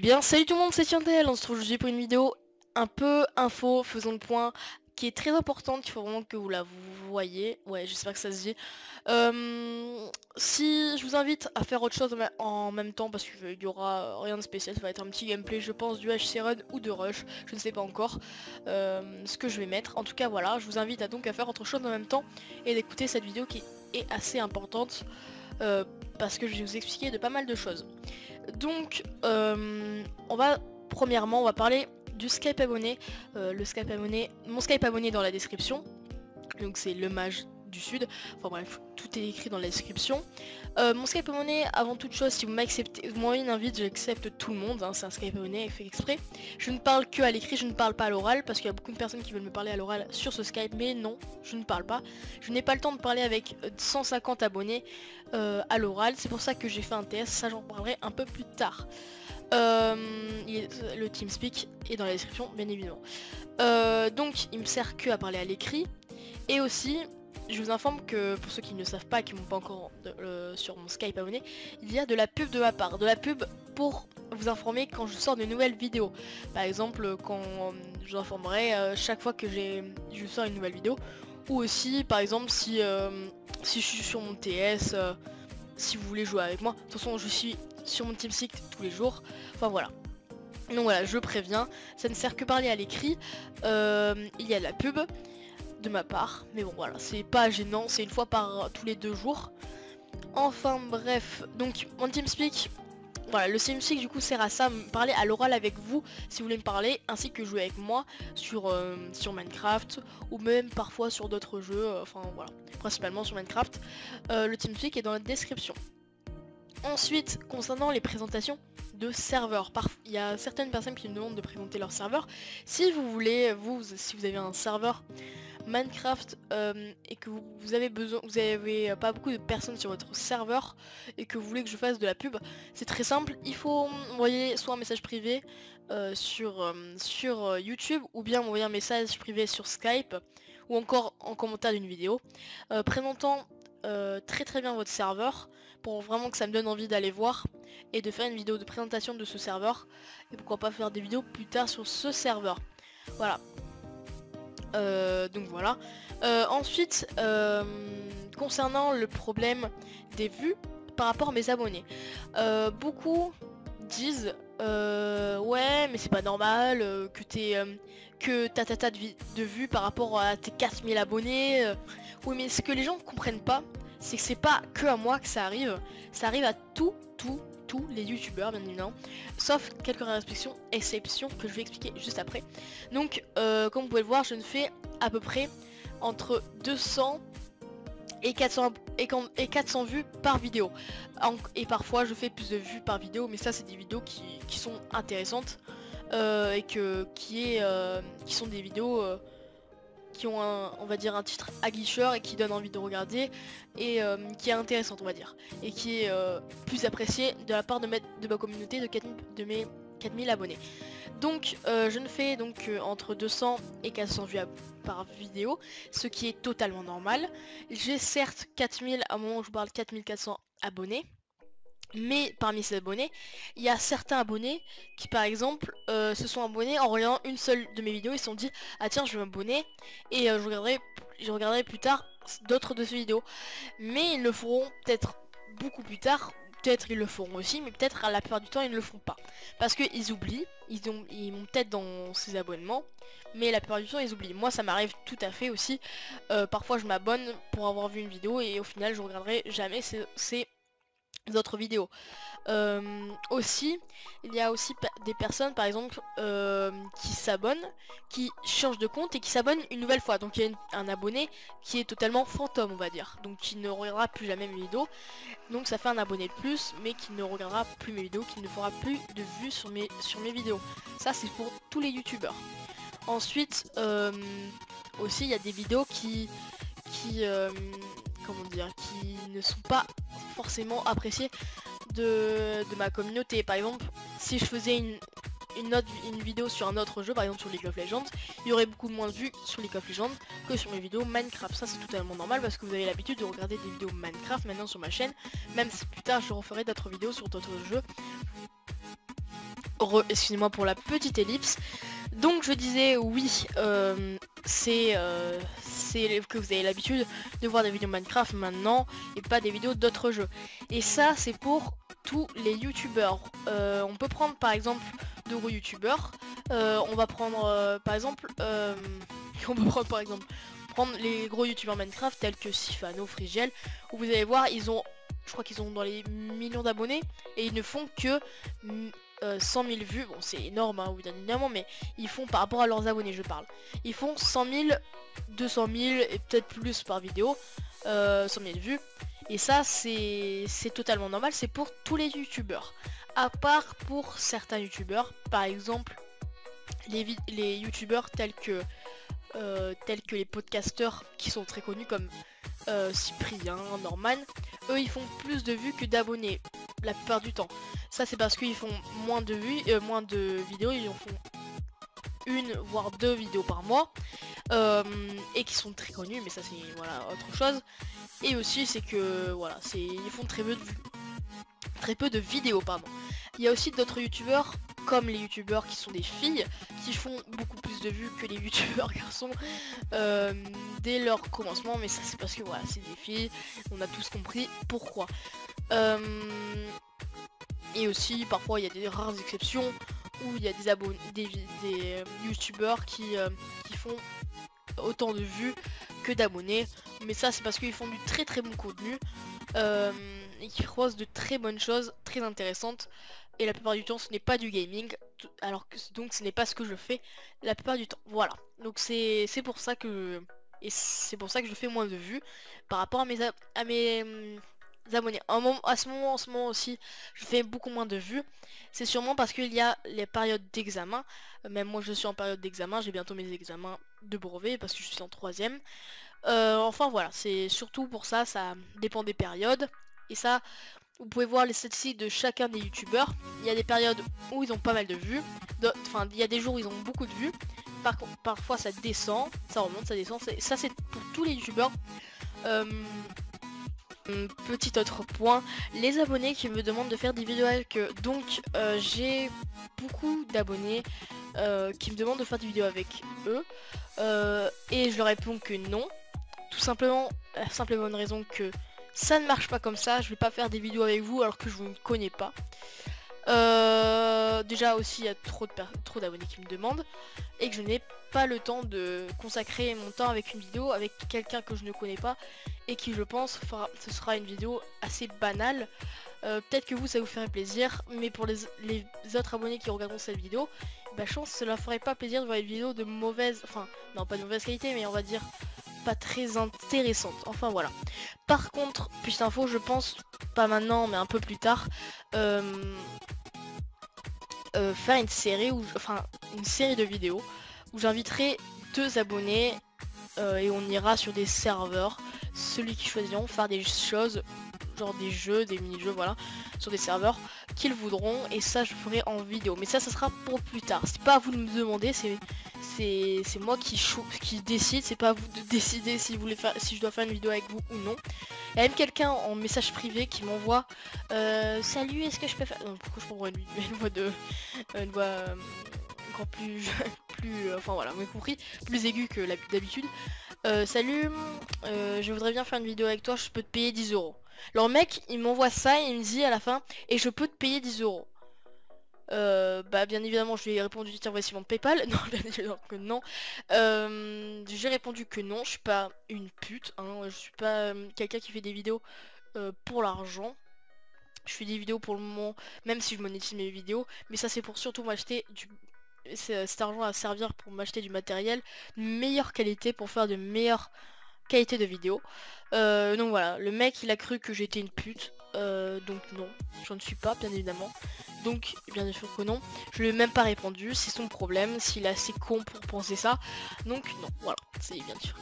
bien, salut tout le monde, c'est Tiantel, on se retrouve aujourd'hui pour une vidéo un peu info, faisons le point, qui est très importante, il faut vraiment que vous la voyez, ouais j'espère que ça se dit. Si je vous invite à faire autre chose en même temps, parce qu'il y aura rien de spécial, ça va être un petit gameplay je pense du HC Run ou de Rush, je ne sais pas encore ce que je vais mettre. En tout cas voilà, je vous invite à faire autre chose en même temps et d'écouter cette vidéo qui est assez importante parce que je vais vous expliquer de pas mal de choses. Donc premièrement on va parler du Skype abonné. Le Skype abonné, mon Skype abonné est dans la description. Donc c'est le mage du sud. Enfin bref, tout est écrit dans la description. Mon Skype abonné, avant toute chose, si vous m'acceptez, vous m'envoyez une invite, j'accepte tout le monde, hein, c'est un Skype abonné fait exprès. Je ne parle que à l'écrit, je ne parle pas à l'oral, parce qu'il y a beaucoup de personnes qui veulent me parler à l'oral sur ce Skype, mais non, je ne parle pas. Je n'ai pas le temps de parler avec 150 abonnés à l'oral, c'est pour ça que j'ai fait un TS, ça j'en parlerai un peu plus tard. Le TeamSpeak est dans la description bien évidemment. Donc il me sert que à parler à l'écrit. Et aussi je vous informe que pour ceux qui ne le savent pas, qui m'ont pas encore sur mon Skype abonné, il y a de la pub de ma part, de la pub pour vous informer quand je sors de nouvelles vidéos. Par exemple quand je vous informerai chaque fois que je sors une nouvelle vidéo. Ou aussi par exemple si je suis sur mon TS, si vous voulez jouer avec moi. De toute façon je suis sur mon TeamSpeak tous les jours. Enfin voilà. Donc voilà, je préviens, ça ne sert que parler à l'écrit. Il y a la pub de ma part, mais bon voilà, c'est pas gênant, c'est une fois par tous les 2 jours. Enfin bref, donc mon TeamSpeak, voilà, le TeamSpeak du coup sert à ça, me parler à l'oral avec vous si vous voulez me parler, ainsi que jouer avec moi sur Minecraft, ou même parfois sur d'autres jeux, enfin voilà, principalement sur Minecraft. Le TeamSpeak est dans la description. Ensuite, concernant les présentations de serveurs, il y a certaines personnes qui me demandent de présenter leur serveur. Si vous voulez, si vous avez un serveur Minecraft et que vous avez pas beaucoup de personnes sur votre serveur et que vous voulez que je fasse de la pub, c'est très simple. Il faut envoyer soit un message privé sur YouTube, ou bien m'envoyer un message privé sur Skype, ou encore en commentaire d'une vidéo présentant très bien votre serveur, pour vraiment que ça me donne envie d'aller voir et de faire une vidéo de présentation de ce serveur, et pourquoi pas faire des vidéos plus tard sur ce serveur. Voilà. Donc voilà. Ensuite, concernant le problème des vues par rapport à mes abonnés, beaucoup disent ouais mais c'est pas normal que t'as de vues par rapport à tes 4000 abonnés. Oui, mais ce que les gens comprennent pas, c'est que c'est pas que à moi que ça arrive à tous les youtubeurs bien évidemment, sauf quelques exceptions que je vais expliquer juste après. Donc comme vous pouvez le voir, je ne fais à peu près entre 200 et 400 vues par vidéo, et parfois je fais plus de vues par vidéo, mais ça c'est des vidéos qui sont intéressantes et qui sont des vidéos qui ont on va dire un titre aguicheur et qui donne envie de regarder, et qui est intéressante on va dire, et qui est plus appréciée de la part de ma communauté de mes 4000 abonnés. Donc je ne fais donc entre 200 et 400 vues par vidéo, ce qui est totalement normal. J'ai certes 4000, à un moment où je parle, 4400 abonnés. Mais parmi ces abonnés, il y a certains abonnés qui par exemple se sont abonnés en regardant une seule de mes vidéos. Ils se sont dit ah tiens, je vais m'abonner et je regarderai plus tard d'autres de ces vidéos. Mais ils le feront peut-être beaucoup plus tard, peut-être ils le feront aussi, mais peut-être à la plupart du temps ils ne le font pas. Parce qu'ils oublient, ils m'ont peut-être dans ces abonnements, mais la plupart du temps ils oublient. Moi ça m'arrive tout à fait aussi. Parfois je m'abonne pour avoir vu une vidéo et au final je regarderai jamais ces d'autres vidéos. Aussi, il y a aussi des personnes par exemple qui s'abonnent, qui changent de compte et qui s'abonnent une nouvelle fois. Donc il y a un abonné qui est totalement fantôme on va dire, donc qui ne regardera plus jamais mes vidéos. Donc ça fait un abonné de plus, mais qui ne regardera plus mes vidéos, qui ne fera plus de vues sur mes vidéos. Ça c'est pour tous les youtubeurs. Ensuite aussi il y a des vidéos qui comment dire, qui ne sont pas forcément appréciées de ma communauté. Par exemple, si je faisais une vidéo sur un autre jeu, par exemple sur League of Legends, il y aurait beaucoup moins de vues sur League of Legends que sur mes vidéos Minecraft. Ça c'est totalement normal parce que vous avez l'habitude de regarder des vidéos Minecraft maintenant sur ma chaîne, même si plus tard je referai d'autres vidéos sur d'autres jeux. Excusez-moi pour la petite ellipse. Donc je disais oui, c'est que vous avez l'habitude de voir des vidéos Minecraft maintenant et pas des vidéos d'autres jeux. Et ça c'est pour tous les youtubeurs. On peut prendre par exemple de gros youtubeurs. On va prendre par exemple on peut prendre les gros youtubeurs Minecraft tels que Sifano, Frigiel, où vous allez voir je crois qu'ils ont dans les millions d'abonnés et ils ne font que 100 000 vues. Bon c'est énorme hein, bien évidemment, mais ils font par rapport à leurs abonnés je parle. Ils font 100 000, 200 000 et peut-être plus par vidéo, 100 000 vues. Et ça c'est totalement normal, c'est pour tous les youtubeurs. À part pour certains youtubeurs, par exemple les youtubeurs tels que les podcasteurs qui sont très connus comme Cyprien, Norman. Eux ils font plus de vues que d'abonnés la plupart du temps. Ça c'est parce qu'ils font moins de vues, moins de vidéos, ils en font une voire deux vidéos par mois et qui sont très connus, mais ça c'est voilà autre chose. Et aussi c'est que voilà, ils font très peu de vidéos pardon. Il y a aussi d'autres youtubeurs comme les youtubeurs qui sont des filles qui font beaucoup plus de vues que les youtubeurs garçons dès leur commencement, mais ça c'est parce que voilà c'est des filles, on a tous compris pourquoi. Et aussi parfois il y a des rares exceptions où il y a des abonnés, des youtubeurs qui font autant de vues que d'abonnés, mais ça c'est parce qu'ils font du très bon contenu et qui proposent de très bonnes choses, très intéressantes, et la plupart du temps ce n'est pas du gaming, alors que donc ce n'est pas ce que je fais la plupart du temps. Voilà, donc c'est pour ça que je fais moins de vues par rapport à mes abonnés. En ce moment aussi je fais beaucoup moins de vues. C'est sûrement parce qu'il y a les périodes d'examen. Même moi je suis en période d'examen, j'ai bientôt mes examens de brevet parce que je suis en 3ème. Enfin voilà, c'est surtout pour ça, ça dépend des périodes. Et ça, vous pouvez voir les statistiques de chacun des youtubeurs. Il y a des périodes où ils ont pas mal de vues. Enfin, il y a des jours où ils ont beaucoup de vues. Parfois ça descend, ça remonte, ça descend. Ça c'est pour tous les youtubeurs. Petit autre point, les abonnés qui me demandent de faire des vidéos avec eux. Donc j'ai beaucoup d'abonnés qui me demandent de faire des vidéos avec eux et je leur réponds que non. Tout simplement, la simple et bonne raison que ça ne marche pas comme ça. Je vais pas faire des vidéos avec vous alors que je vous ne connais pas. Déjà aussi il y a trop d'abonnés qui me demandent et que je n'ai pas le temps de consacrer mon temps avec une vidéo avec quelqu'un que je ne connais pas et qui je pense ce sera une vidéo assez banale. Peut-être que vous ça vous ferait plaisir, mais pour les autres abonnés qui regarderont cette vidéo, bah je pense que cela ferait pas plaisir de voir une vidéo de mauvaise, enfin non pas de mauvaise qualité, mais on va dire pas très intéressante. Enfin voilà. Par contre, petite info, je pense pas maintenant mais un peu plus tard faire une série une série de vidéos où j'inviterai 2 abonnés et on ira sur des serveurs, celui qui choisiront faire des choses genre des jeux, des mini-jeux voilà, sur des serveurs qu'ils voudront, et ça je ferai en vidéo, mais ça sera pour plus tard. C'est pas à vous de me demander, c'est moi qui décide, c'est pas à vous de décider si je dois faire une vidéo avec vous ou non. Il y a même quelqu'un en message privé qui m'envoie salut, est-ce que je peux faire... Non, pourquoi je prends une voix encore plus enfin voilà, vous m'avez compris, plus aiguë que d'habitude. Salut, je voudrais bien faire une vidéo avec toi, je peux te payer 10 €. Alors le mec il m'envoie ça et il me dit à la fin et je peux te payer 10 €. Bah bien évidemment je lui ai répondu tiens voici mon PayPal. Non bien évidemment que non. J'ai répondu que non, je suis pas une pute hein. Je suis pas quelqu'un qui fait des vidéos pour l'argent. Je fais des vidéos pour le moment, même si je monétise mes vidéos, mais ça c'est pour surtout m'acheter cet argent à servir pour m'acheter du matériel de meilleure qualité pour faire de meilleures qualités de vidéos. Donc voilà, le mec il a cru que j'étais une pute, donc non, je ne suis pas bien évidemment. Donc bien sûr que non, je lui ai même pas répondu, c'est son problème, s'il est assez con pour penser ça. Donc non, voilà, c'est bien sûr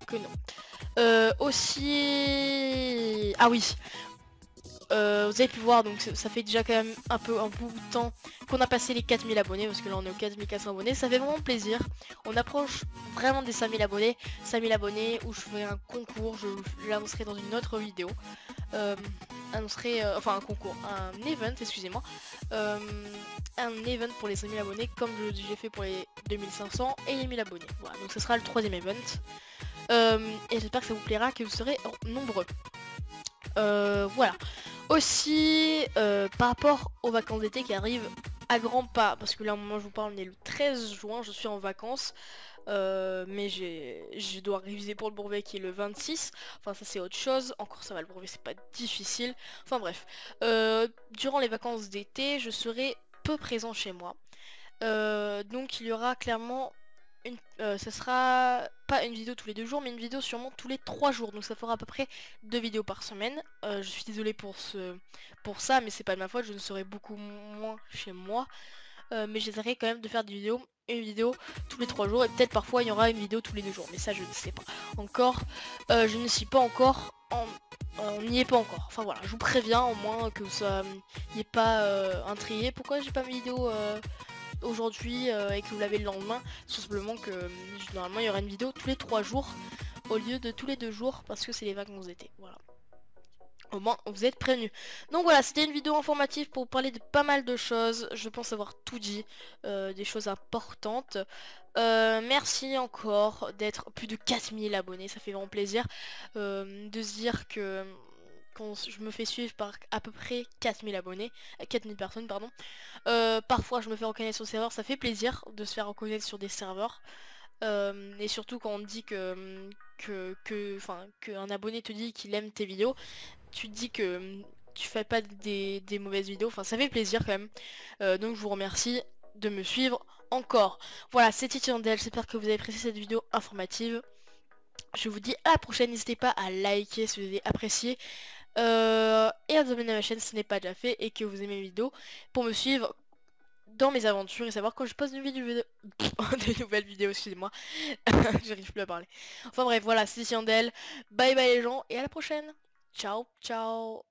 que non. Aussi... Ah oui, vous avez pu voir, donc ça fait déjà quand même un bout de temps qu'on a passé les 4000 abonnés, parce que là on est aux 4400 abonnés, ça fait vraiment plaisir. On approche vraiment des 5000 abonnés où je ferai un concours, je l'annoncerai dans une autre vidéo. annoncerai, enfin un concours, un event, excusez-moi, un event pour les 5000 abonnés comme j'ai fait pour les 2500 et les 1000 abonnés. Voilà, donc ce sera le troisième event. Et j'espère que ça vous plaira, que vous serez nombreux. Voilà. Aussi, par rapport aux vacances d'été qui arrivent à grands pas, parce que là au moment où je vous parle, on est le 13 juin, je suis en vacances. Mais je dois réviser pour le brevet qui est le 26. Enfin ça c'est autre chose. Encore ça va, le brevet c'est pas difficile. Enfin bref. Durant les vacances d'été je serai peu présent chez moi. Donc il y aura clairement ça sera pas une vidéo tous les 2 jours mais une vidéo sûrement tous les 3 jours. Donc ça fera à peu près 2 vidéos par semaine. Je suis désolée pour ça mais c'est pas de ma faute, je ne serai beaucoup moins chez moi. Mais j'essaierai quand même de faire des vidéos, une vidéo tous les 3 jours et peut-être parfois il y aura une vidéo tous les 2 jours, mais ça je ne sais pas encore. Je ne suis pas encore on n'y est pas encore. Enfin voilà, je vous préviens au moins que ça n'y est pas intrigué. Pourquoi j'ai pas mis vidéo aujourd'hui et que vous l'avez le lendemain? Tout simplement que normalement il y aura une vidéo tous les 3 jours au lieu de tous les 2 jours parce que c'est les vacances d'été. Voilà. Au moins vous êtes prévenus. Donc voilà, c'était une vidéo informative pour parler de pas mal de choses. Je pense avoir tout dit, des choses importantes. Merci encore d'être plus de 4000 abonnés, ça fait vraiment plaisir de se dire que quand je me fais suivre par à peu près 4000 abonnés, 4000 personnes pardon. Parfois je me fais reconnaître sur serveur, ça fait plaisir de se faire reconnaître sur des serveurs. Et surtout quand on dit qu'un abonné te dit qu'il aime tes vidéos, tu te dis que tu fais pas des mauvaises vidéos, enfin ça fait plaisir quand même. Donc je vous remercie de me suivre encore. Voilà, c'était Yandel, j'espère que vous avez apprécié cette vidéo informative. Je vous dis à la prochaine, n'hésitez pas à liker si vous avez apprécié. Et à vous abonner à ma chaîne si ce n'est pas déjà fait et que vous aimez mes vidéos pour me suivre dans mes aventures et savoir quand je poste une vidéo des nouvelles vidéos, excusez-moi. J'arrive plus à parler. Enfin bref, voilà, c'était Yandel. Bye bye les gens et à la prochaine. Ciao, ciao.